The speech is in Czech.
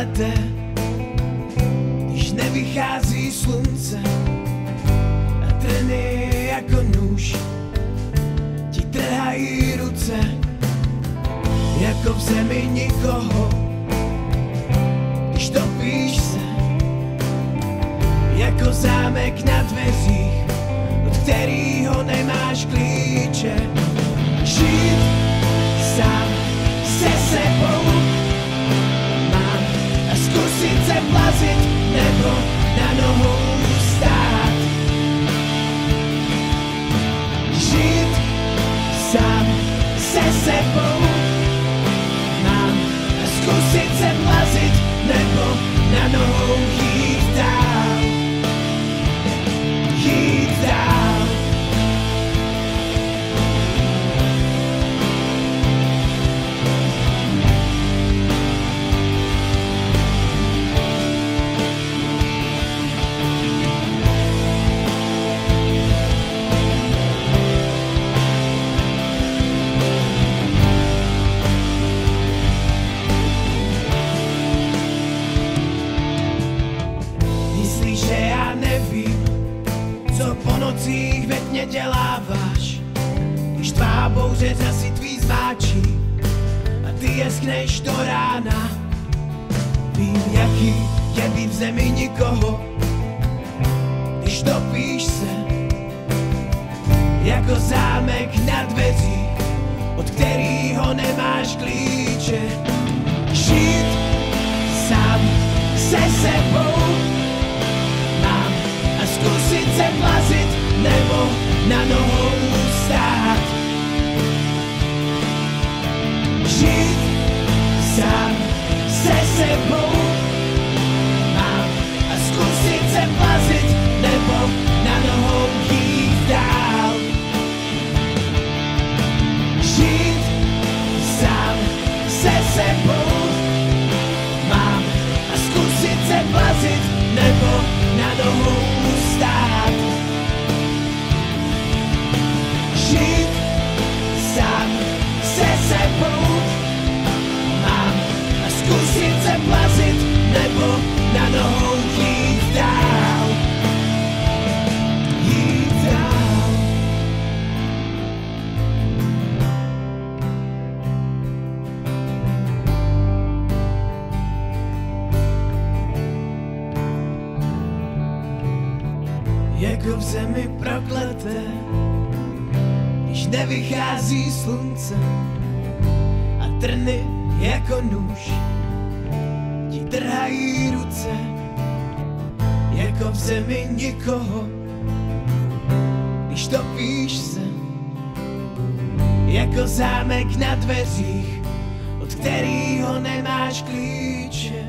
prokleté, když nevychází slunce a trny jako nůž ti trhají ruce, jako v zemi nikoho, když topíš se, jako zámek na dveřích, od kterýho nemáš klíče. Žít sám se sebou mám a zkusit se plazit nebo na nohou stát. Žít sám se sebou mám a zkusit se plazit nebo na nohou jít dál. Jít dál. Myslíš, že já nevím, co po nocích ve tmě děláváš, když tvá bouře řasy tvý zmáčí a ty jeskneš do rána. Vím, jaký je být v zemi nikoho, když topíš se, jako zámek na dveřích, od kterýho nemáš klíče. Žít sám se sebou mám a zkusit se plazit nebo na nohou stát. Žít sám se sebou mám a zkusit se plazit nebo na nohou jít dál. Žít sám se sebou mám a zkusit se plazit nebo na nohou stát. Žít sám se sebou mám a zkusit se plazit nebo na nohou jít dál. Jít dál. Jako v zemi prokleté, když nevychází slunce a trny jako nůž ti trhají ruce, jako v zemi nikoho, když topíš se, jako zámek na dveřích, od kterýho nemáš klíče.